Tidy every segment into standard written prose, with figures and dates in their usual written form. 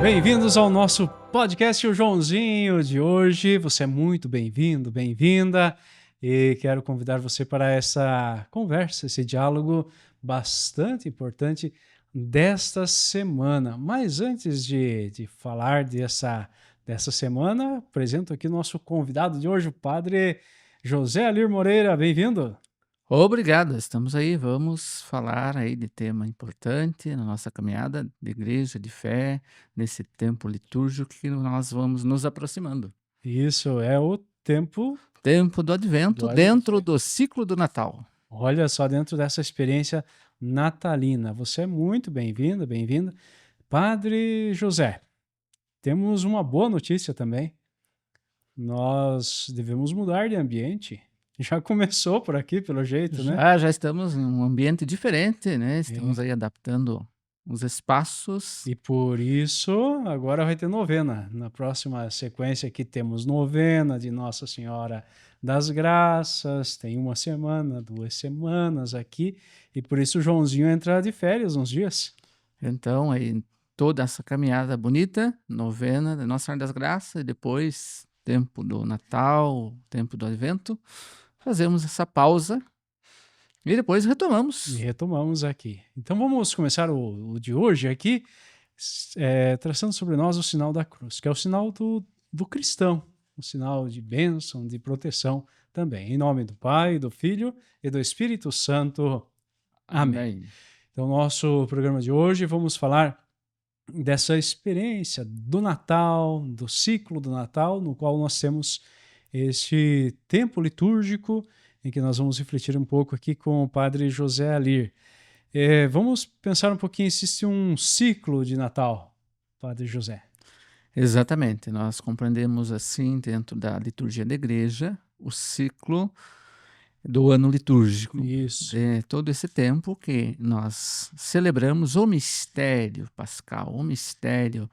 Bem-vindos ao nosso podcast, o Joãozinho de hoje. Você é muito bem-vindo, bem-vinda. E quero convidar você para essa conversa, esse diálogo bastante importante desta semana. Mas antes de falar dessa semana, apresento aqui o nosso convidado de hoje, o Padre José Alir Moreira. Bem-vindo. Obrigado, estamos aí, vamos falar aí de tema importante na nossa caminhada de igreja, de fé, nesse tempo litúrgico que nós vamos nos aproximando. Isso é o tempo Tempo do Advento, do Advento. dentro do ciclo do Natal. Olha só, dentro dessa experiência natalina. Você é muito bem-vindo, bem-vinda. Padre José, temos uma boa notícia também. Nós devemos mudar de ambiente. Já começou por aqui, pelo jeito, né? Já estamos em um ambiente diferente, né? Estamos aí adaptando os espaços. E por isso, agora vai ter novena. Na próxima sequência aqui temos novena de Nossa Senhora das Graças. Tem uma semana, 2 semanas aqui. E por isso o Joãozinho entra de férias uns dias. Então, aí toda essa caminhada bonita, novena da Nossa Senhora das Graças, e depois tempo do Natal, tempo do Advento, fazemos essa pausa e depois retomamos. E retomamos aqui. Então vamos começar o de hoje aqui, traçando sobre nós o sinal da cruz, que é o sinal do cristão, o sinal de bênção, de proteção também. Em nome do Pai, do Filho e do Espírito Santo. Amém. Então, nosso programa de hoje, vamos falar dessa experiência do Natal, do ciclo do Natal, no qual nós temos este tempo litúrgico em que nós vamos refletir um pouco aqui com o Padre José Alir. Vamos pensar um pouquinho, existe um ciclo de Natal, Padre José. Exatamente, nós compreendemos assim, dentro da liturgia da igreja, o ciclo do ano litúrgico. Isso. Todo esse tempo que nós celebramos o mistério pascal, o mistério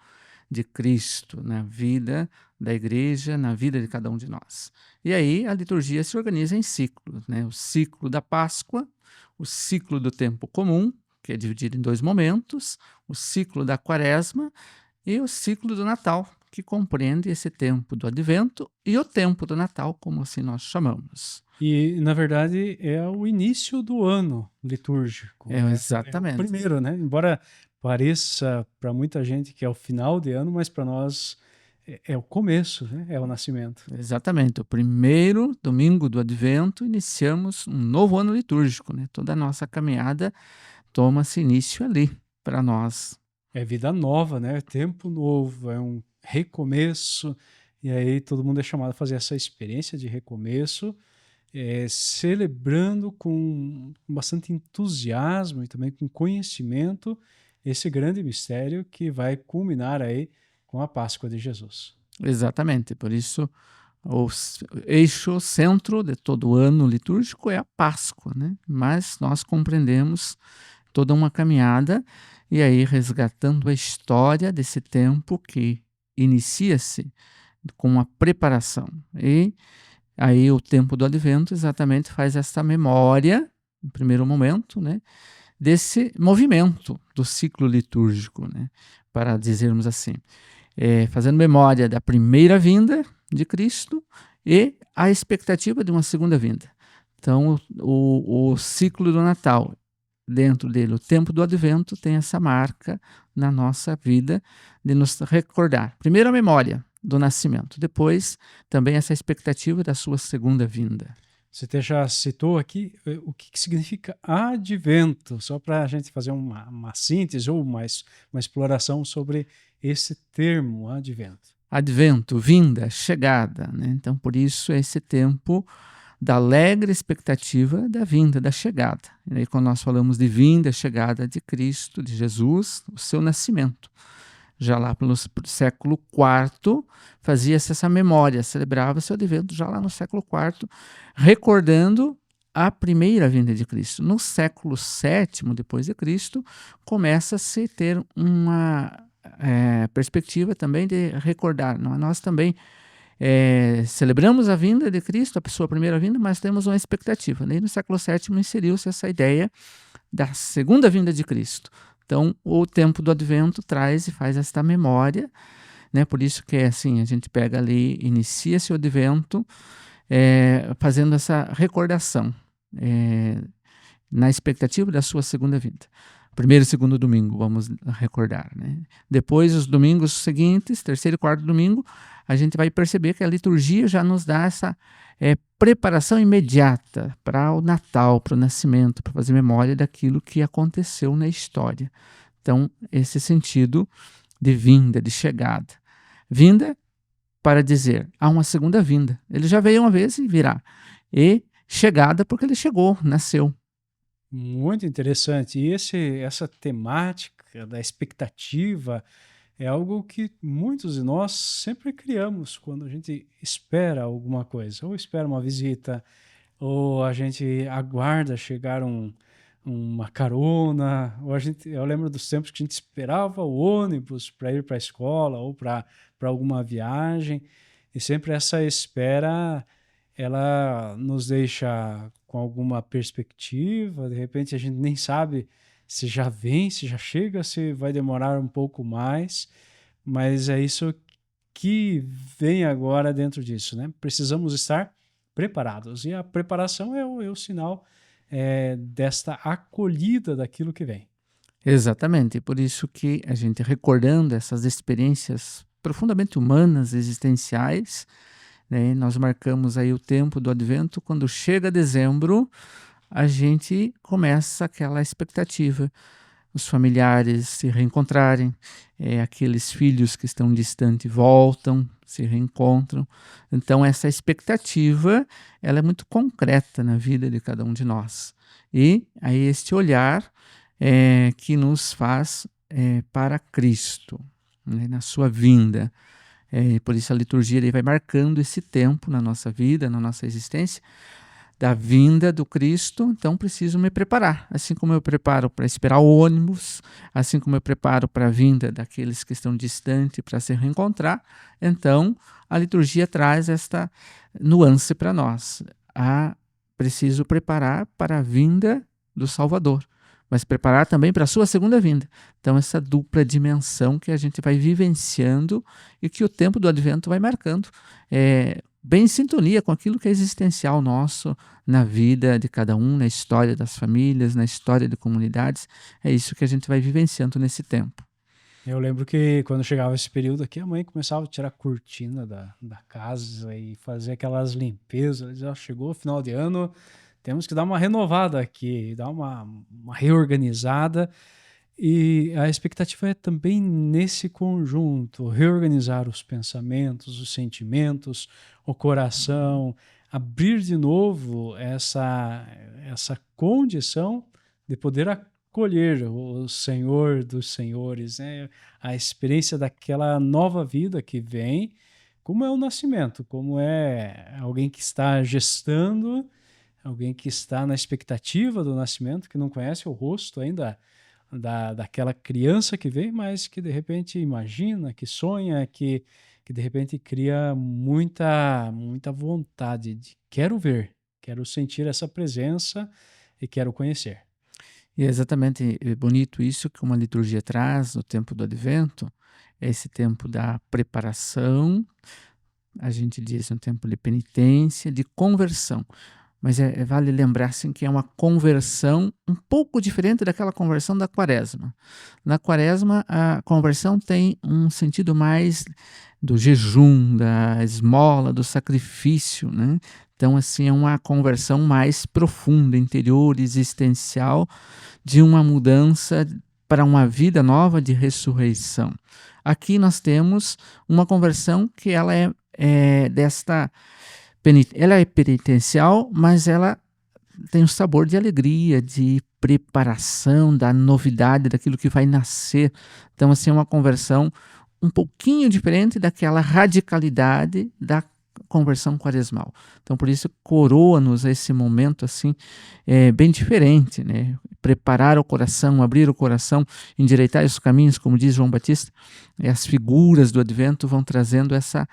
de Cristo na vida da igreja, na vida de cada um de nós. E aí a liturgia se organiza em ciclos, né? O ciclo da Páscoa, o ciclo do tempo comum, que é dividido em 2 momentos, o ciclo da Quaresma e o ciclo do Natal, que compreende esse tempo do Advento e o tempo do Natal, como assim nós chamamos. E, na verdade, é o início do ano litúrgico. Exatamente. É o primeiro, né? Embora pareça para muita gente que é o final de ano, mas para nós é o começo, né? É o nascimento. Exatamente. O primeiro domingo do Advento, iniciamos um novo ano litúrgico, né? Toda a nossa caminhada toma-se início ali para nós. É vida nova, né? Tempo novo, é um recomeço. E aí todo mundo é chamado a fazer essa experiência de recomeço, celebrando com bastante entusiasmo e também com conhecimento esse grande mistério que vai culminar aí com a Páscoa de Jesus. Exatamente, por isso o eixo, centro de todo o ano litúrgico é a Páscoa, né? Mas nós compreendemos toda uma caminhada e aí resgatando a história desse tempo que inicia-se com a preparação. E aí o tempo do Advento exatamente faz essa memória, no primeiro momento, né, desse movimento do ciclo litúrgico, né, para dizermos assim, fazendo memória da primeira vinda de Cristo e a expectativa de uma segunda vinda. Então o ciclo do Natal, dentro dele, o tempo do Advento tem essa marca na nossa vida de nos recordar. Primeiro a memória do nascimento, depois também essa expectativa da sua segunda vinda. Você já citou aqui o que significa advento, só para a gente fazer uma síntese ou uma exploração sobre esse termo, advento. Advento, vinda, chegada, né? Então por isso é esse tempo da alegre expectativa da vinda, da chegada. E aí, quando nós falamos de vinda, chegada de Cristo, de Jesus, o seu nascimento. Já lá pelo século IV, fazia-se essa memória, celebrava-se o Advento já lá no século IV, recordando a primeira vinda de Cristo. No século VII, depois de Cristo, começa-se a ter uma perspectiva também de recordar. Nós também celebramos a vinda de Cristo, a sua primeira vinda, mas temos uma expectativa. Daí no século VII inseriu-se essa ideia da segunda vinda de Cristo, Então, o tempo do Advento traz e faz esta memória, né? Por isso que é assim, a gente pega ali, inicia-se o Advento, fazendo essa recordação, na expectativa da sua segunda vinda. Primeiro e segundo domingo, vamos recordar, né? Depois, os domingos seguintes, terceiro e quarto domingo, a gente vai perceber que a liturgia já nos dá essa preparação imediata para o Natal, para o nascimento, para fazer memória daquilo que aconteceu na história. Então, esse sentido de vinda, de chegada. Vinda para dizer, há uma segunda vinda. Ele já veio uma vez e virá. E chegada porque ele chegou, nasceu. Muito interessante. E essa temática da expectativa é algo que muitos de nós sempre criamos quando a gente espera alguma coisa, ou espera uma visita, ou a gente aguarda chegar uma carona, ou eu lembro dos tempos que a gente esperava o ônibus para ir para a escola ou para alguma viagem, e sempre essa espera ela nos deixa com alguma perspectiva, de repente a gente nem sabe se já vem, se já chega, se vai demorar um pouco mais, mas é isso que vem agora dentro disso, né? Precisamos estar preparados, e a preparação é o sinal desta acolhida daquilo que vem. Exatamente, por isso que a gente recordando essas experiências profundamente humanas, existenciais, né, nós marcamos aí o tempo do Advento, quando chega dezembro, a gente começa aquela expectativa, os familiares se reencontrarem, aqueles filhos que estão distantes voltam, se reencontram. Então essa expectativa, ela é muito concreta na vida de cada um de nós. E aí este olhar que nos faz para Cristo, né, na sua vinda. Por isso a liturgia ele vai marcando esse tempo na nossa vida, na nossa existência, da vinda do Cristo. Então preciso me preparar, assim como eu preparo para esperar o ônibus, assim como eu preparo para a vinda daqueles que estão distantes para se reencontrar. Então a liturgia traz esta nuance para nós. Preciso preparar para a vinda do Salvador, mas preparar também para a sua segunda vinda. Então, essa dupla dimensão que a gente vai vivenciando e que o tempo do Advento vai marcando, bem em sintonia com aquilo que é existencial nosso na vida de cada um, na história das famílias, na história de comunidades. É isso que a gente vai vivenciando nesse tempo. Eu lembro que quando chegava esse período aqui, a mãe começava a tirar a cortina da casa e fazer aquelas limpezas. Ela dizia, chegou o final de ano, temos que dar uma renovada aqui, dar uma reorganizada. E a expectativa é também nesse conjunto, reorganizar os pensamentos, os sentimentos, o coração, abrir de novo essa condição de poder acolher o Senhor dos Senhores, né? A experiência daquela nova vida que vem, como é o nascimento, como é alguém que está gestando, alguém que está na expectativa do nascimento, que não conhece o rosto ainda daquela criança que vem, mas que de repente imagina, que sonha, que de repente cria muita vontade de quero ver, quero sentir essa presença e quero conhecer. E é exatamente bonito isso que uma liturgia traz no tempo do Advento, é esse tempo da preparação, a gente diz um tempo de penitência, de conversão. Mas vale lembrar assim, que é uma conversão um pouco diferente daquela conversão da Quaresma. Na Quaresma, a conversão tem um sentido mais do jejum, da esmola, do sacrifício, né? Então, assim, é uma conversão mais profunda, interior, existencial, de uma mudança para uma vida nova de ressurreição. Aqui nós temos uma conversão que ela ela é penitencial, mas ela tem um sabor de alegria, de preparação, da novidade, daquilo que vai nascer. Então, assim, é uma conversão um pouquinho diferente daquela radicalidade da conversão quaresmal. Então, por isso, coroa-nos esse momento assim, bem diferente, né? Preparar o coração, abrir o coração, endireitar os caminhos, como diz João Batista. As figuras do Advento vão trazendo essa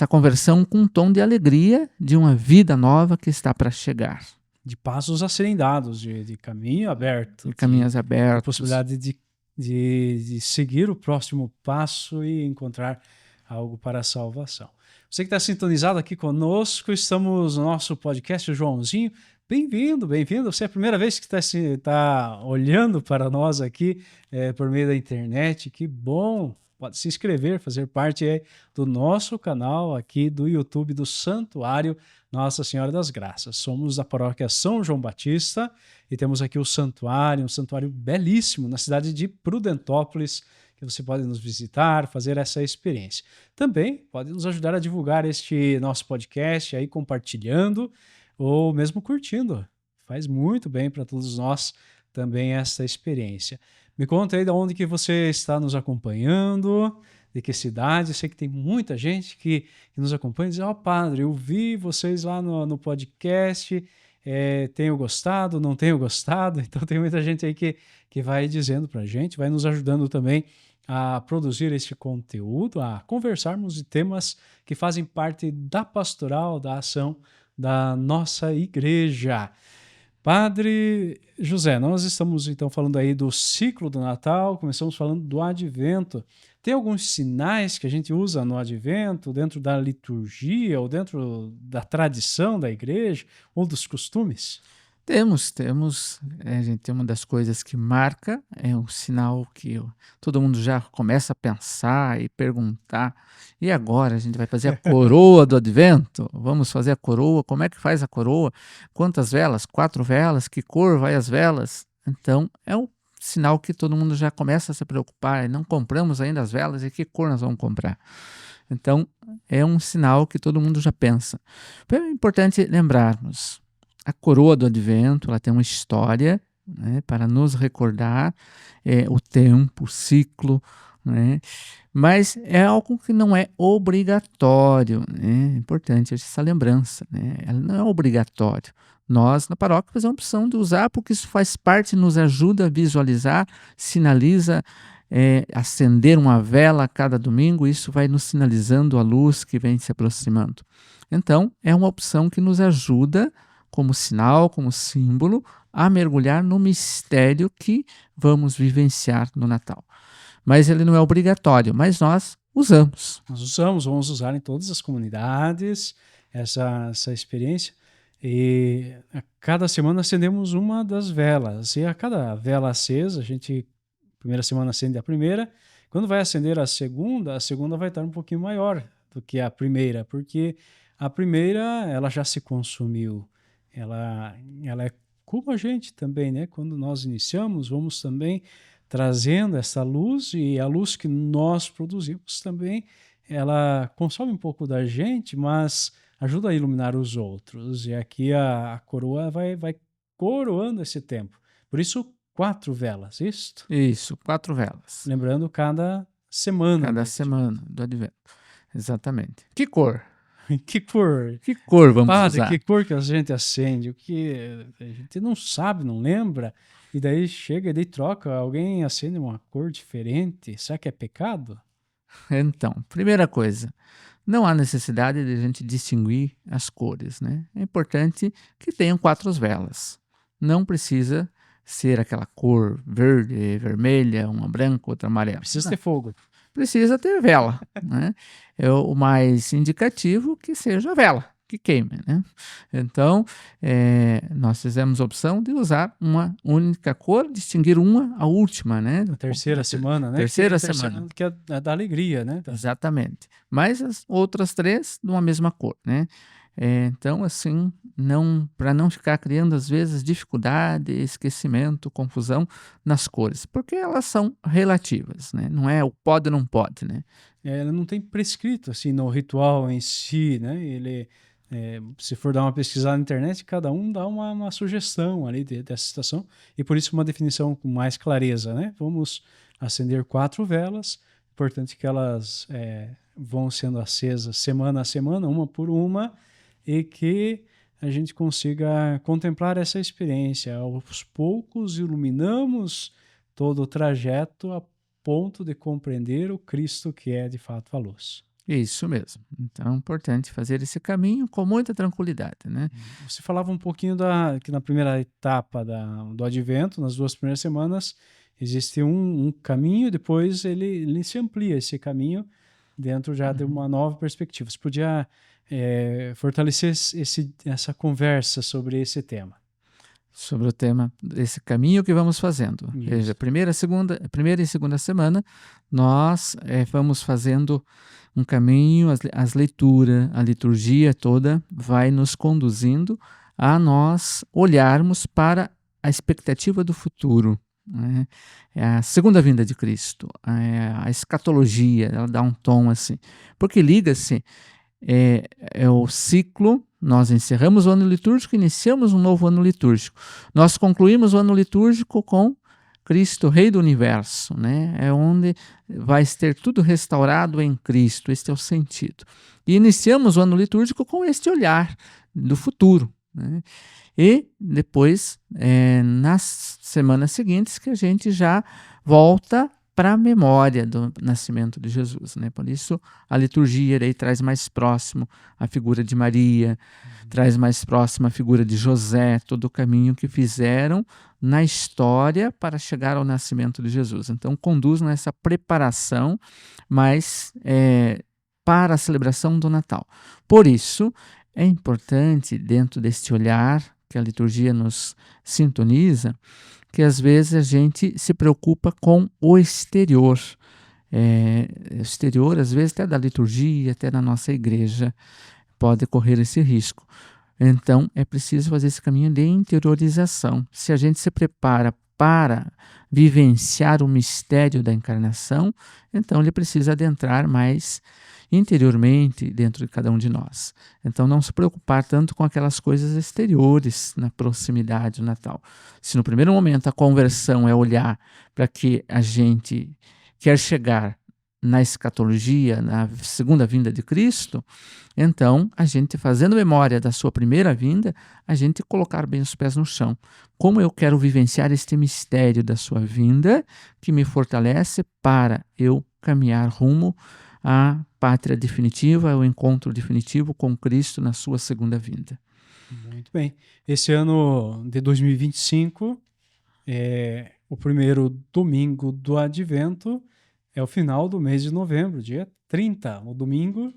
conversão com um tom de alegria de uma vida nova que está para chegar. De passos a serem dados, de caminho aberto. De caminhos abertos. A possibilidade de de seguir o próximo passo e encontrar algo para a salvação. Você que está sintonizado aqui conosco, estamos no nosso podcast, o Joãozinho. Bem-vindo, bem-vindo. Você é a primeira vez que está olhando para nós aqui por meio da internet. Que bom! Pode se inscrever, fazer parte do nosso canal aqui do YouTube do Santuário Nossa Senhora das Graças. Somos da paróquia São João Batista e temos aqui o santuário, um santuário belíssimo na cidade de Prudentópolis, que você pode nos visitar, fazer essa experiência. Também pode nos ajudar a divulgar este nosso podcast aí, compartilhando ou mesmo curtindo. Faz muito bem para todos nós também essa experiência. Me conta aí de onde que você está nos acompanhando, de que cidade. Eu sei que tem muita gente que nos acompanha e diz, padre, eu vi vocês lá no podcast, tenho gostado, não tenho gostado. Então tem muita gente aí que vai dizendo para a gente, vai nos ajudando também a produzir este conteúdo, a conversarmos de temas que fazem parte da pastoral, da ação da nossa igreja. Padre José, nós estamos então falando aí do ciclo do Natal, começamos falando do Advento. Tem alguns sinais que a gente usa no Advento, dentro da liturgia ou dentro da tradição da igreja ou dos costumes? Temos, a gente tem uma das coisas que marca, é um sinal que todo mundo já começa a pensar e perguntar, e agora a gente vai fazer a coroa do Advento? Vamos fazer a coroa, como é que faz a coroa? Quantas velas? 4 velas? Que cor vai as velas? Então, é um sinal que todo mundo já começa a se preocupar, e não compramos ainda as velas, e que cor nós vamos comprar? Então, é um sinal que todo mundo já pensa. Então, é importante lembrarmos, a coroa do Advento, ela tem uma história, né, para nos recordar o tempo, o ciclo, né, mas é algo que não é obrigatório, né, é importante essa lembrança, né, ela não é obrigatório. Nós, na paróquia, fazemos a opção de usar porque isso faz parte, nos ajuda a visualizar, sinaliza acender uma vela a cada domingo, isso vai nos sinalizando a luz que vem se aproximando. Então, é uma opção que nos ajuda como sinal, como símbolo, a mergulhar no mistério que vamos vivenciar no Natal. Mas ele não é obrigatório, mas nós usamos. Nós vamos usar em todas as comunidades essa experiência. E a cada semana acendemos uma das velas. E a cada vela acesa, primeira semana acende a primeira. Quando vai acender a segunda vai estar um pouquinho maior do que a primeira, porque a primeira ela já se consumiu. Ela é como a gente também, né? Quando nós iniciamos, vamos também trazendo essa luz, e a luz que nós produzimos também, ela consome um pouco da gente, mas ajuda a iluminar os outros. E aqui a coroa vai coroando esse tempo. Por isso, 4 velas, isto? Isso, 4 velas. Lembrando, cada semana. Cada semana do Advento. Exatamente. Que cor? Que cor? Que cor vamos Padre, usar? que cor que a gente acende? O que a gente não sabe, não lembra, e daí chega e daí troca, alguém acende uma cor diferente. Será que é pecado? Então, primeira coisa, não há necessidade de a gente distinguir as cores, né? É importante que tenham 4 velas. Não precisa ser aquela cor verde, vermelha, uma branca, outra amarela. Precisa ter fogo. Precisa ter vela, né? É o mais indicativo que seja vela, que queime, né? Então, nós fizemos a opção de usar uma única cor, distinguir uma, a última, né? Na terceira semana, né? Terceira semana. Que é da alegria, né? Exatamente. Mas as outras 3 de uma mesma cor, né? Então, assim, para não ficar criando, às vezes, dificuldade, esquecimento, confusão nas cores, porque elas são relativas, né? Não é o pode ou não pode, né? Ela não tem prescrito, assim, no ritual em si, né? Se for dar uma pesquisada na internet, cada um dá uma sugestão ali dessa situação, e por isso uma definição com mais clareza, né? Vamos acender 4 velas, importante que elas vão sendo acesas semana a semana, uma por uma, e que a gente consiga contemplar essa experiência. Aos poucos iluminamos todo o trajeto a ponto de compreender o Cristo que é de fato a luz. Isso mesmo. Então é importante fazer esse caminho com muita tranquilidade, né? Você falava um pouquinho que na primeira etapa do Advento, nas 2 primeiras semanas, existe um caminho, depois ele se amplia esse caminho dentro já de uma nova perspectiva. Você podia fortalecer essa conversa sobre esse tema. Sobre o tema desse caminho que vamos fazendo. Isso. Veja, primeira e segunda semana, nós vamos fazendo um caminho, as leituras, a liturgia toda vai nos conduzindo a nós olharmos para a expectativa do futuro. Né? É a segunda vinda de Cristo, a escatologia, ela dá um tom assim, porque liga-se, é o ciclo. Nós encerramos o ano litúrgico, iniciamos um novo ano litúrgico. Nós concluímos o ano litúrgico com Cristo, Rei do Universo, né? É onde vai ter tudo restaurado em Cristo, este é o sentido. E iniciamos o ano litúrgico com este olhar do futuro, né? E depois, nas semanas seguintes, que a gente já volta para a memória do nascimento de Jesus, né? Por isso a liturgia daí traz mais próximo a figura de Maria, traz mais próximo a figura de José, todo o caminho que fizeram na história para chegar ao nascimento de Jesus. Então conduz nessa preparação, mas para a celebração do Natal. Por isso é importante, dentro deste olhar que a liturgia nos sintoniza, que às vezes a gente se preocupa com o exterior. Exterior, às vezes, até da liturgia, até da nossa igreja, pode correr esse risco. Então, é preciso fazer esse caminho de interiorização. Se a gente se prepara para vivenciar o mistério da encarnação, então ele precisa adentrar mais interiormente dentro de cada um de nós. Então não se preocupar tanto com aquelas coisas exteriores na proximidade do Natal. Se no primeiro momento a conversão é olhar para que a gente quer chegar na escatologia, na segunda vinda de Cristo, então a gente, fazendo memória da sua primeira vinda, a gente colocar bem os pés no chão. Como eu quero vivenciar este mistério da sua vinda, que me fortalece para eu caminhar rumo à pátria definitiva, ao encontro definitivo com Cristo na sua segunda vinda. Muito bem. Esse ano de 2025, o primeiro domingo do Advento é o final do mês de novembro, dia 30, o domingo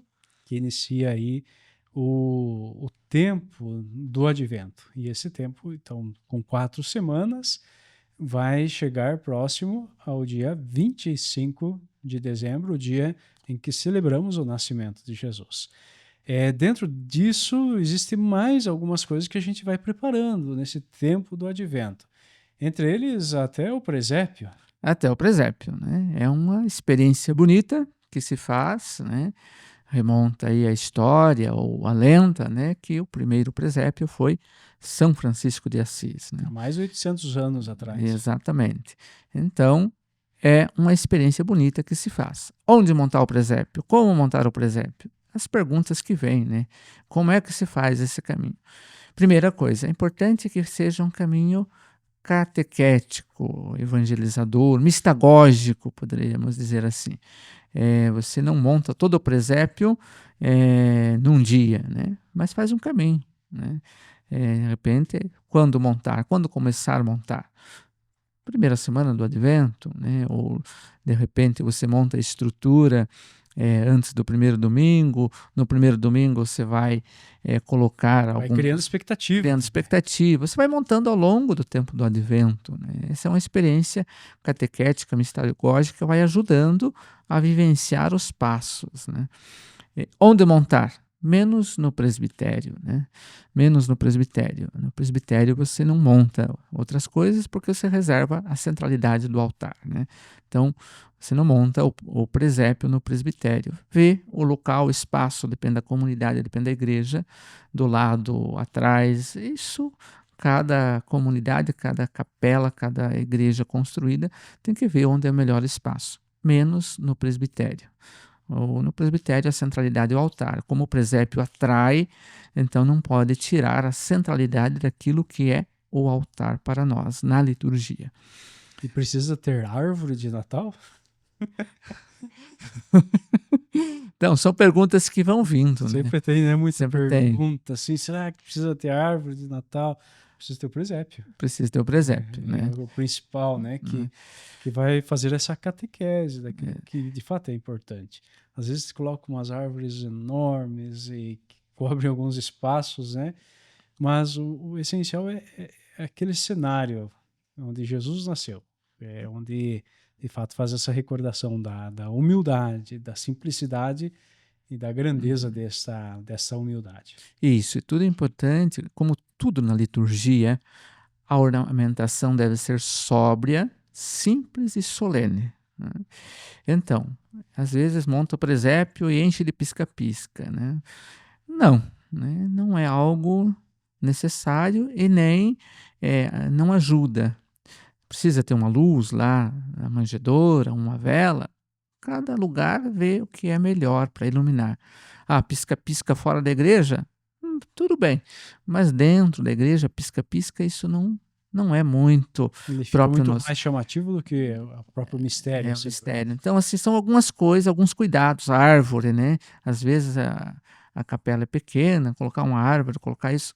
que inicia aí o tempo do Advento. E esse tempo, então, com 4 semanas, vai chegar próximo ao dia 25 de dezembro, o dia em que celebramos o nascimento de Jesus. Dentro disso, existem mais algumas coisas que a gente vai preparando nesse tempo do Advento. Entre eles, até o presépio. Até o presépio, né? É uma experiência bonita que se faz, né? Remonta aí a história ou a lenda, né? Que o primeiro presépio foi São Francisco de Assis, né? Há mais de 800 anos atrás. Exatamente. Então, é uma experiência bonita que se faz. Onde montar o presépio? Como montar o presépio? As perguntas que vêm, né? Como é que se faz esse caminho? Primeira coisa, é importante que seja um caminho catequético, evangelizador, mistagógico, poderíamos dizer assim. Você não monta todo o presépio num dia, né? Mas faz um caminho, né? De repente, quando montar, quando começar a montar? Primeira semana do Advento, né? Ou de repente você monta a estrutura antes do primeiro domingo. No primeiro domingo você vai colocar vai criando expectativa. Criando expectativa. Você vai montando ao longo do tempo do Advento, né? Essa é uma experiência catequética, mistagógica, vai ajudando a vivenciar os passos, né? Onde montar? Menos no presbitério, né? Menos no presbitério. No presbitério você não monta outras coisas porque você reserva a centralidade do altar, né? Então, você não monta o presépio no presbitério. Vê o local, o espaço, depende da comunidade, depende da igreja, do lado atrás. Isso, cada comunidade, cada capela, cada igreja construída tem que ver onde é o melhor espaço. Menos no presbitério. Ou no presbitério a centralidade é o altar. Como o presépio atrai, então não pode tirar a centralidade daquilo que é o altar para nós, na liturgia. E precisa ter árvore de Natal? Então, são perguntas que vão vindo. Sempre né? tem, né? Muita Sempre pergunta assim, será que precisa ter árvore de Natal? precisa ter o presépio. Precisa ter o presépio, né? É o principal, né? Que vai fazer essa catequese daquilo que de fato é importante. Às vezes colocam umas árvores enormes e que cobrem alguns espaços, né? Mas o essencial é aquele cenário onde Jesus nasceu, onde de fato faz essa recordação da humildade, da simplicidade e da grandeza dessa humildade. Isso, e tudo é importante, como tudo na liturgia, a ornamentação deve ser sóbria, simples e solene, né? Então, às vezes monta o presépio e enche de pisca-pisca, né? Não, né? Não é algo necessário e nem não ajuda. Precisa ter uma luz lá, a manjedoura, uma vela. Cada lugar vê o que é melhor para iluminar. Ah, pisca-pisca fora da igreja? Tudo bem, mas dentro da igreja, pisca-pisca, isso não é muito Ele fica próprio muito nosso. mais chamativo do que o próprio mistério. É o mistério. Então, assim, são algumas coisas, alguns cuidados. A árvore, né? Às vezes a capela é pequena, colocar uma árvore, colocar isso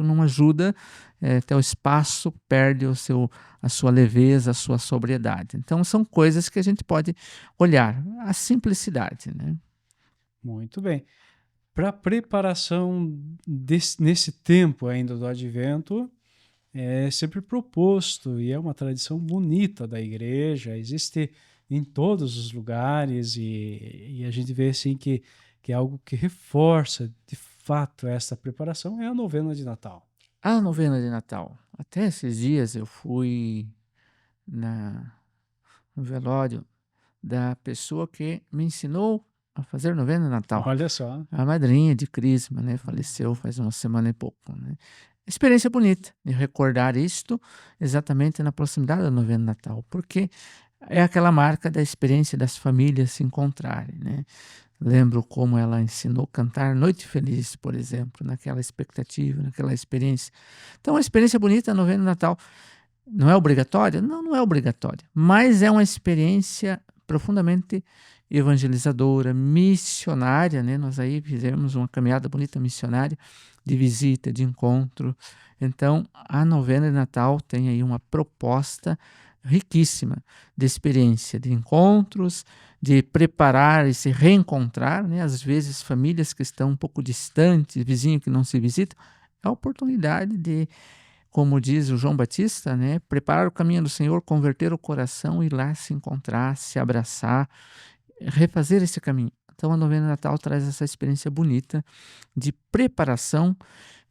não ajuda, até o espaço perde a sua leveza, a sua sobriedade. Então, são coisas que a gente pode olhar. A simplicidade, né? Muito bem. Para a preparação nesse tempo ainda do Advento, é sempre proposto, e é uma tradição bonita da igreja, existe em todos os lugares, e a gente vê assim que é algo que reforça de fato essa preparação, é a novena de Natal. A novena de Natal. Até esses dias eu fui no velório da pessoa que me ensinou a fazer novena de Natal. Olha só. A madrinha de Crisma, né? Faleceu faz uma semana e pouco, né? Experiência bonita de recordar isto exatamente na proximidade da novena de Natal, porque é aquela marca da experiência das famílias se encontrarem, né? Lembro como ela ensinou a cantar Noite Feliz, por exemplo, naquela expectativa, naquela experiência. Então, a experiência bonita da novena de Natal não é obrigatória? Não, não é obrigatória, mas é uma experiência profundamente evangelizadora, missionária, né? Nós aí fizemos uma caminhada bonita missionária, de visita, de encontro. Então, a novena de Natal tem aí uma proposta riquíssima de experiência, de encontros, de preparar e se reencontrar, né? Às vezes, famílias que estão um pouco distantes, vizinhos que não se visitam, é a oportunidade de, como diz o João Batista, né? Preparar o caminho do Senhor, converter o coração, ir lá se encontrar, se abraçar, refazer esse caminho. Então, a novena de Natal traz essa experiência bonita de preparação.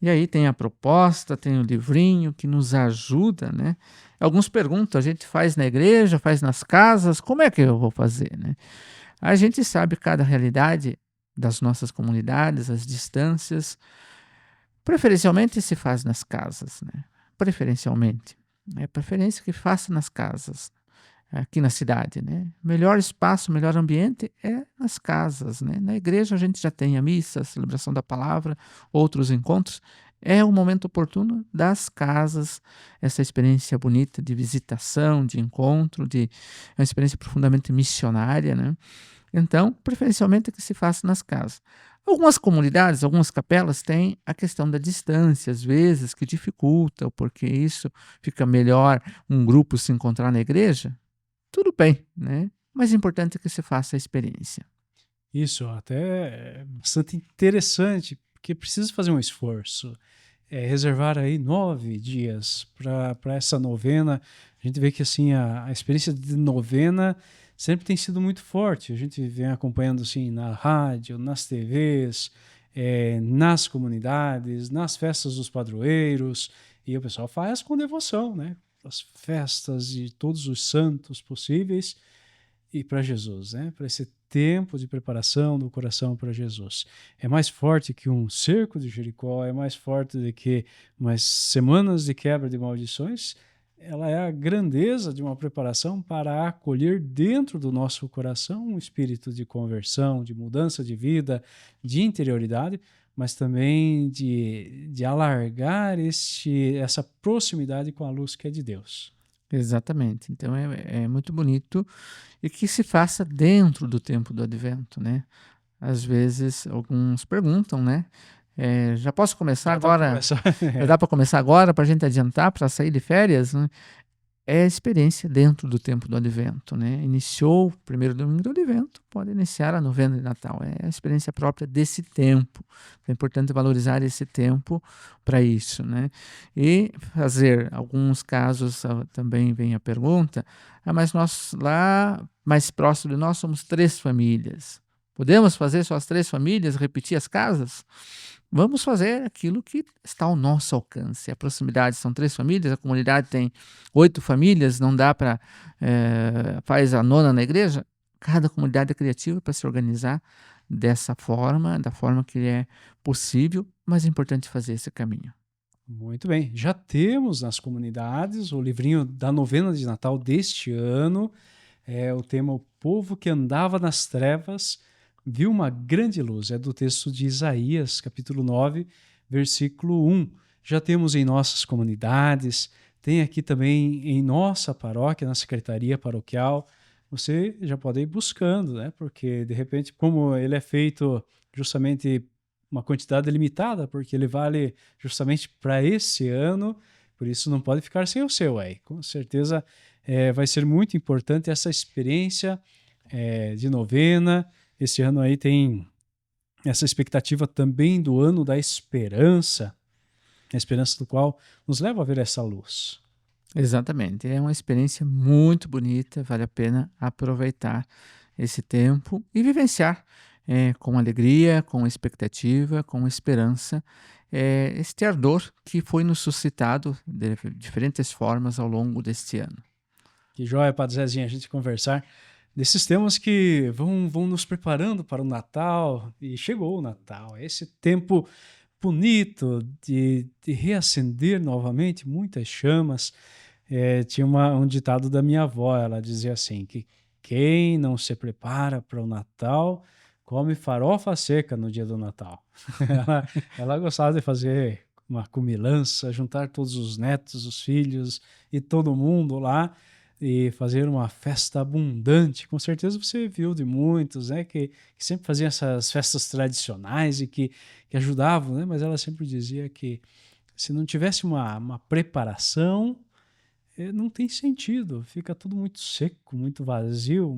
E aí tem a proposta, tem o livrinho que nos ajuda, né? Alguns perguntam, a gente faz na igreja, faz nas casas, como é que eu vou fazer, né? A gente sabe cada realidade das nossas comunidades, as distâncias. Preferencialmente se faz nas casas, né? Preferencialmente. É preferência que faça nas casas, aqui na cidade, né? Melhor espaço, melhor ambiente é nas casas, né? Na igreja a gente já tem a missa, a celebração da palavra, outros encontros. É o momento oportuno das casas, essa experiência bonita de visitação, de encontro, de uma experiência profundamente missionária, né? Então, preferencialmente que se faça nas casas. Algumas comunidades, algumas capelas têm a questão da distância, às vezes, que dificulta, porque isso fica melhor um grupo se encontrar na igreja. Tudo bem, né? Mas é importante que se faça a experiência. Isso, até é bastante interessante, porque precisa fazer um esforço. Reservar aí 9 dias para essa novena. A gente vê que assim a experiência de novena sempre tem sido muito forte. A gente vem acompanhando assim na rádio, nas TVs, nas comunidades, nas festas dos padroeiros, e o pessoal faz com devoção, né? As festas de todos os santos possíveis e para Jesus, né? Para esse tempo de preparação do coração para Jesus. É mais forte que um cerco de Jericó, é mais forte do que umas semanas de quebra de maldições. Ela é a grandeza de uma preparação para acolher dentro do nosso coração um espírito de conversão, de mudança de vida, de interioridade, mas também de alargar essa proximidade com a luz que é de Deus. Exatamente. Então é muito bonito e que se faça dentro do tempo do Advento, né? Às vezes alguns perguntam, né? Já posso começar Já dá pra agora? começar. Já dá para começar agora, para a gente adiantar, para sair de férias, né? É a experiência dentro do tempo do Advento, né? Iniciou o primeiro domingo do Advento, pode iniciar a novena de Natal. É a experiência própria desse tempo. É importante valorizar esse tempo para isso, né? E fazer alguns casos, também vem a pergunta, mas nós lá mais próximo de nós somos 3 famílias. Podemos fazer só as 3 famílias, repetir as casas? Vamos fazer aquilo que está ao nosso alcance. A proximidade são 3 famílias, a comunidade tem 8 famílias, não dá para faz a nona na igreja. Cada comunidade é criativa para se organizar dessa forma, da forma que é possível, mas é importante fazer esse caminho. Muito bem. Já temos nas comunidades o livrinho da novena de Natal deste ano. É o tema O Povo que Andava nas Trevas viu uma grande luz. É do texto de Isaías, capítulo 9, versículo 1. Já temos em nossas comunidades, tem aqui também em nossa paróquia, na secretaria paroquial. Você já pode ir buscando, né? Porque, de repente, como ele é feito justamente uma quantidade limitada, porque ele vale justamente para esse ano, por isso não pode ficar sem o seu aí. Com certeza vai ser muito importante essa experiência de novena. Esse ano aí tem essa expectativa também do ano da esperança, a esperança do qual nos leva a ver essa luz. Exatamente, é uma experiência muito bonita, vale a pena aproveitar esse tempo e vivenciar com alegria, com expectativa, com esperança, este ardor que foi nos suscitado de diferentes formas ao longo deste ano. Que joia, Padre Zezinho, a gente conversar desses temas que vão nos preparando para o Natal, e chegou o Natal, esse tempo bonito de reacender novamente muitas chamas. Tinha um ditado da minha avó, ela dizia assim, que quem não se prepara para o Natal, come farofa seca no dia do Natal. Ela gostava de fazer uma comilança, juntar todos os netos, os filhos e todo mundo lá, e fazer uma festa abundante. Com certeza você viu de muitos, né, que sempre faziam essas festas tradicionais e que ajudavam, né, mas ela sempre dizia que se não tivesse uma preparação, não tem sentido, fica tudo muito seco, muito vazio,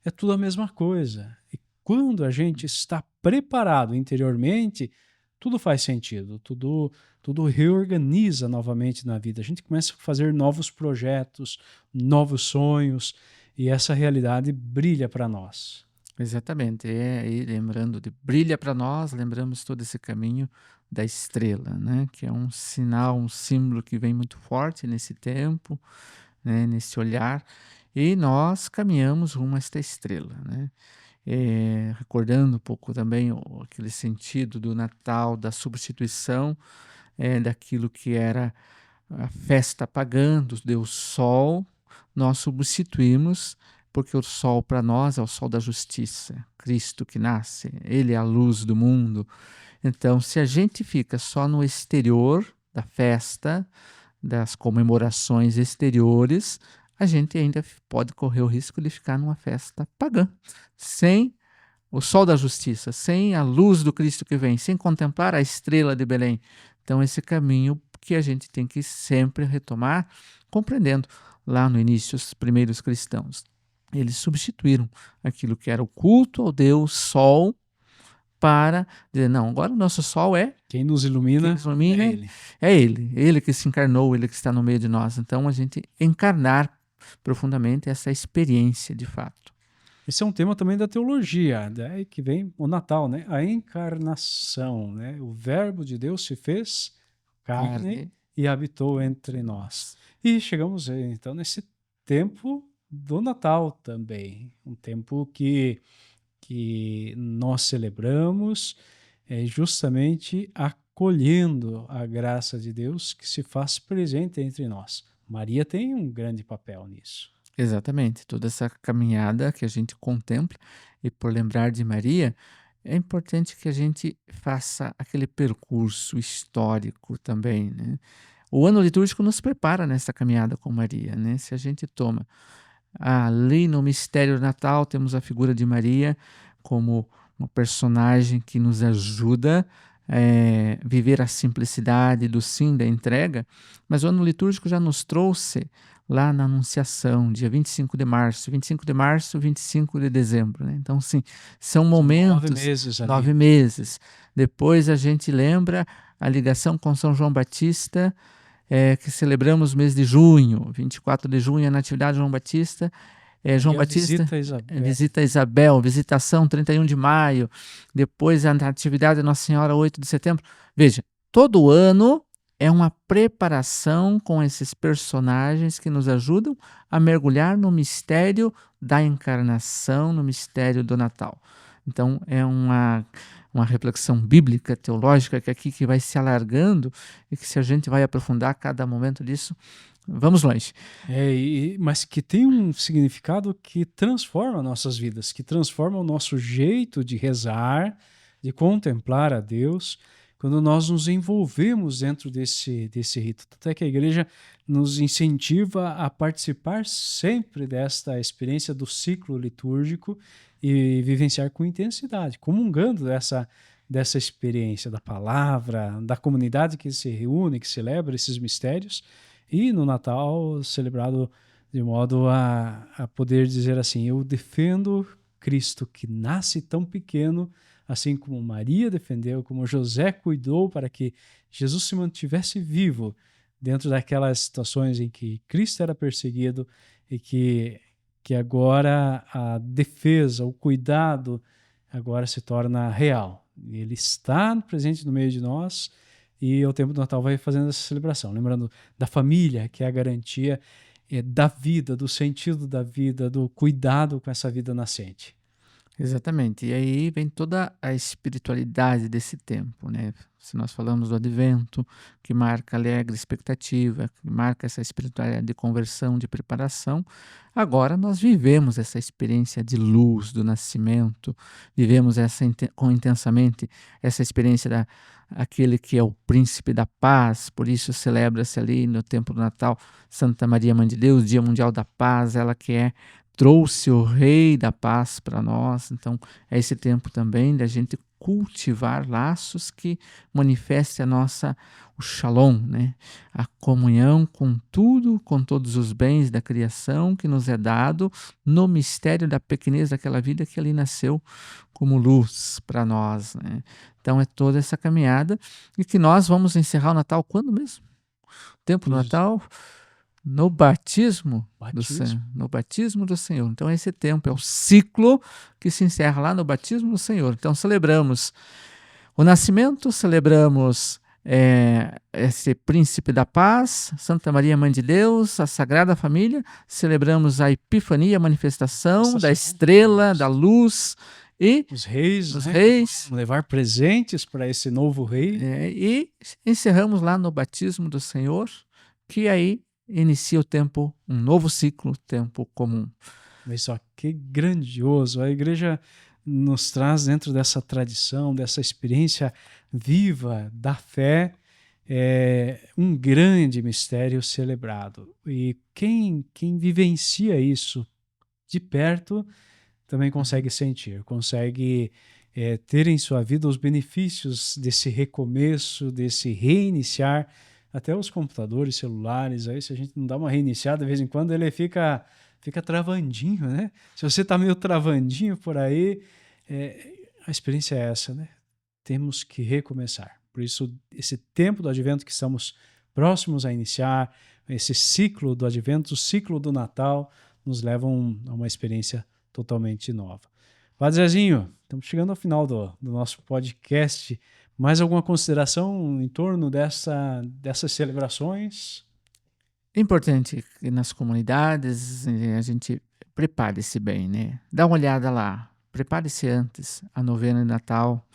é tudo a mesma coisa. E quando a gente está preparado interiormente, tudo faz sentido, tudo reorganiza novamente na vida. A gente começa a fazer novos projetos, novos sonhos, e essa realidade brilha para nós. Exatamente, e lembrando de brilha para nós, lembramos todo esse caminho da estrela, né? Que é um sinal, um símbolo que vem muito forte nesse tempo, né? Nesse olhar, e nós caminhamos rumo a esta estrela, né? Recordando um pouco também aquele sentido do Natal, da substituição daquilo que era a festa pagã do Deus Sol, nós substituímos, porque o sol para nós é o sol da justiça, Cristo que nasce, ele é a luz do mundo. Então, se a gente fica só no exterior da festa, das comemorações exteriores, a gente ainda pode correr o risco de ficar numa festa pagã, sem o sol da justiça, sem a luz do Cristo que vem, sem contemplar a estrela de Belém. Então, esse caminho que a gente tem que sempre retomar, compreendendo lá no início os primeiros cristãos. Eles substituíram aquilo que era o culto ao Deus Sol para dizer, não, agora o nosso Sol quem nos ilumina, é Ele que se encarnou, Ele que está no meio de nós. Então, a gente encarnar profundamente essa experiência de fato. Esse é um tema também da teologia, né, que vem o Natal, né? A encarnação, né? O Verbo de Deus se fez carne e habitou entre nós. E chegamos então nesse tempo do Natal também, um tempo que nós celebramos justamente acolhendo a graça de Deus que se faz presente entre nós. Maria tem um grande papel nisso. Exatamente, toda essa caminhada que a gente contempla, e por lembrar de Maria, é importante que a gente faça aquele percurso histórico também, né? O ano litúrgico nos prepara nessa caminhada com Maria, né? Se a gente toma ali no mistério do Natal, temos a figura de Maria como uma personagem que nos ajuda viver a simplicidade do sim, da entrega, mas o ano litúrgico já nos trouxe lá na Anunciação, dia 25 de março, 25 de dezembro, né? Então, sim, são São 9 momentos, meses ali. 9 meses. Depois a gente lembra a ligação com São João Batista, que celebramos no mês de junho, 24 de junho, a Natividade de João Batista. João E a Batista visita a Isabel. visita Isabel, visitação 31 de maio, depois a Natividade de Nossa Senhora, 8 de setembro. Veja, todo ano é uma preparação com esses personagens que nos ajudam a mergulhar no mistério da encarnação, no mistério do Natal. Então, é uma reflexão bíblica, teológica, que vai se alargando e que, se a gente vai aprofundar cada momento disso, vamos longe. Mas que tem um significado que transforma nossas vidas, que transforma o nosso jeito de rezar, de contemplar a Deus, quando nós nos envolvemos dentro desse rito. Até que a igreja nos incentiva a participar sempre desta experiência do ciclo litúrgico e vivenciar com intensidade, comungando dessa experiência da palavra, da comunidade que se reúne, que celebra esses mistérios, e no Natal celebrado de modo a poder dizer assim: eu defendo Cristo que nasce tão pequeno, assim como Maria defendeu, como José cuidou para que Jesus se mantivesse vivo dentro daquelas situações em que Cristo era perseguido e que agora a defesa, o cuidado agora se torna real. Ele está presente no meio de nós, e o tempo do Natal vai fazendo essa celebração, lembrando da família, que é a garantia da vida, do sentido da vida, do cuidado com essa vida nascente. Exatamente. E aí vem toda a espiritualidade desse tempo, né? Se nós falamos do Advento, que marca alegre expectativa, que marca essa espiritualidade de conversão, de preparação, agora nós vivemos essa experiência de luz do nascimento, vivemos intensamente essa experiência aquele que é o príncipe da paz, por isso celebra-se ali no tempo do Natal Santa Maria, Mãe de Deus, Dia Mundial da Paz, ela que trouxe o Rei da Paz para nós. Então, é esse tempo também da gente cultivar laços que manifestem o Shalom, né? A comunhão com tudo, com todos os bens da criação que nos é dado no mistério da pequenez daquela vida que ali nasceu como luz para nós, né? Então, é toda essa caminhada e que nós vamos encerrar o Natal quando mesmo? O tempo do Natal no batismo do Senhor. No batismo do Senhor. Então, esse tempo é o ciclo que se encerra lá no batismo do Senhor. Então, celebramos o nascimento, celebramos esse príncipe da paz, Santa Maria, Mãe de Deus, a Sagrada Família, celebramos a Epifania, a manifestação da estrela, da luz, e os reis, levar presentes para esse novo rei. E encerramos lá no batismo do Senhor, que aí inicia o tempo, um novo ciclo, tempo comum. Mas só que grandioso! A igreja nos traz dentro dessa tradição, dessa experiência viva da fé, um grande mistério celebrado. E quem vivencia isso de perto também consegue sentir, consegue ter em sua vida os benefícios desse recomeço, desse reiniciar. Até os computadores, celulares, aí se a gente não dá uma reiniciada de vez em quando, ele fica travandinho, né? Se você está meio travandinho por aí, a experiência é essa, né? Temos que recomeçar. Por isso, esse tempo do Advento que estamos próximos a iniciar, esse ciclo do Advento, o ciclo do Natal, nos levam a uma experiência totalmente nova. Padre Zezinho, estamos chegando ao final do nosso podcast. Mais alguma consideração em torno dessas celebrações? É importante que nas comunidades a gente prepare-se bem, né? Dá uma olhada lá, prepare-se antes, a novena de Natal,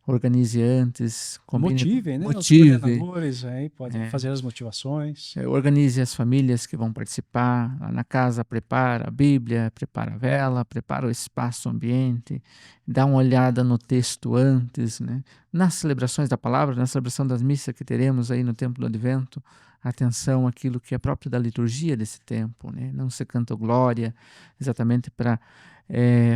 organize antes, motive, né? Os coordenadores aí podem fazer as motivações. Organize as famílias que vão participar. Lá na casa, prepara a Bíblia, prepara a vela, prepara o espaço, o ambiente, dá uma olhada no texto antes, né? Nas celebrações da palavra, na celebração das missas que teremos aí no tempo do Advento, atenção àquilo que é próprio da liturgia desse tempo, né? Não se canta glória exatamente para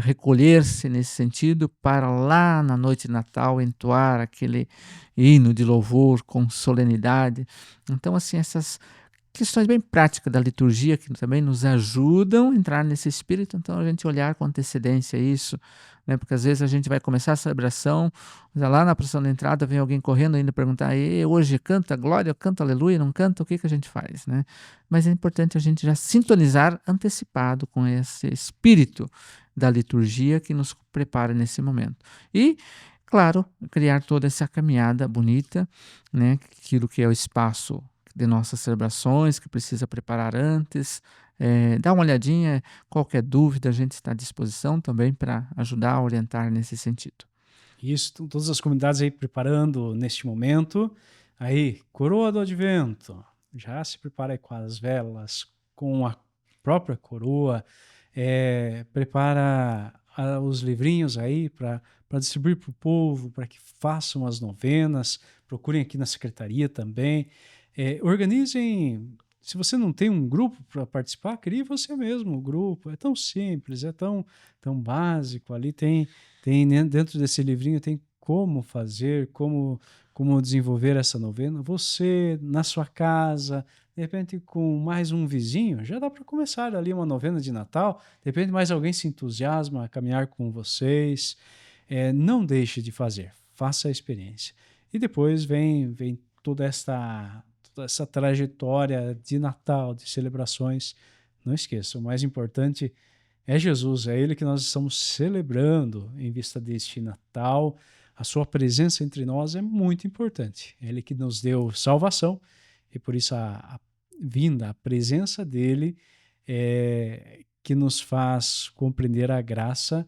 recolher-se nesse sentido para lá na noite de Natal entoar aquele hino de louvor com solenidade. Então, assim, essas questões bem práticas da liturgia que também nos ajudam a entrar nesse espírito, então a gente olhar com antecedência isso, né? Porque às vezes a gente vai começar a celebração, lá na procissão da entrada vem alguém correndo ainda perguntar, hoje canta glória, canta aleluia, não canta, o que a gente faz, né? Mas é importante a gente já sintonizar antecipado com esse espírito da liturgia que nos prepara nesse momento. E, claro, criar toda essa caminhada bonita, né? Aquilo que é o espaço de nossas celebrações, que precisa preparar antes, dá uma olhadinha, qualquer dúvida a gente está à disposição também para ajudar a orientar nesse sentido. Isso, todas as comunidades aí preparando neste momento. Aí, coroa do advento, já se prepara aí com as velas, com a própria coroa, prepara os livrinhos aí para distribuir para o povo, para que façam as novenas, procurem aqui na secretaria também. Organizem, se você não tem um grupo para participar, crie você mesmo o grupo. É tão simples, é tão básico. Ali tem dentro desse livrinho tem como fazer, como desenvolver essa novena. Você, na sua casa, de repente com mais um vizinho, já dá para começar ali uma novena de Natal. De repente mais alguém se entusiasma a caminhar com vocês. Não deixe de fazer, faça a experiência. E depois vem toda essa trajetória de Natal, de celebrações. Não esqueça, o mais importante é Jesus, é Ele que nós estamos celebrando em vista deste Natal. A sua presença entre nós é muito importante. É Ele que nos deu salvação e por isso a vinda, a presença dEle que nos faz compreender a graça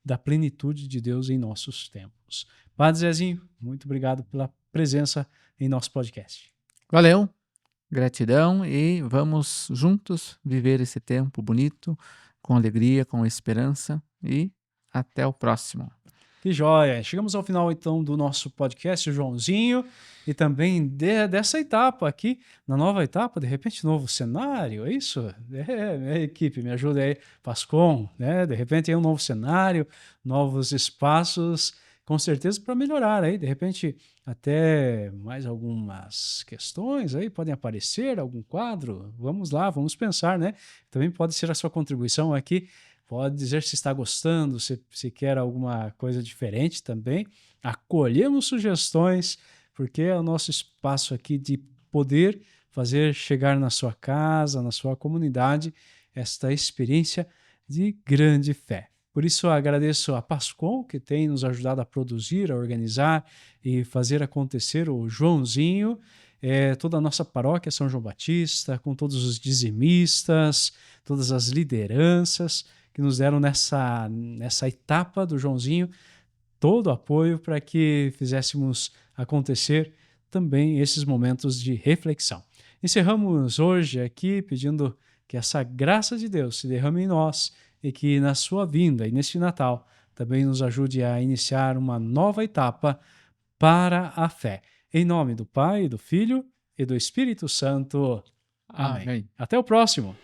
da plenitude de Deus em nossos tempos. Padre Zezinho, muito obrigado pela presença em nosso podcast. Valeu, gratidão e vamos juntos viver esse tempo bonito, com alegria, com esperança e até o próximo. Que joia! Chegamos ao final então do nosso podcast, Joãozinho, e também dessa etapa aqui, na nova etapa, de repente novo cenário, é isso? Equipe, me ajuda aí, Pascom, né? De repente é um novo cenário, novos espaços, com certeza para melhorar aí, de repente até mais algumas questões aí podem aparecer, algum quadro, vamos lá, vamos pensar, né? Também pode ser a sua contribuição aqui. Pode dizer se está gostando, se quer alguma coisa diferente também. Acolhemos sugestões, porque é o nosso espaço aqui de poder fazer chegar na sua casa, na sua comunidade, esta experiência de grande fé. Por isso, eu agradeço a Pascom, que tem nos ajudado a produzir, a organizar e fazer acontecer o Joãozinho, toda a nossa paróquia São João Batista, com todos os dizimistas, todas as lideranças, que nos deram nessa etapa do Joãozinho todo o apoio para que fizéssemos acontecer também esses momentos de reflexão. Encerramos hoje aqui pedindo que essa graça de Deus se derrame em nós e que na sua vinda e neste Natal também nos ajude a iniciar uma nova etapa para a fé. Em nome do Pai, do Filho e do Espírito Santo. Amém. Até o próximo.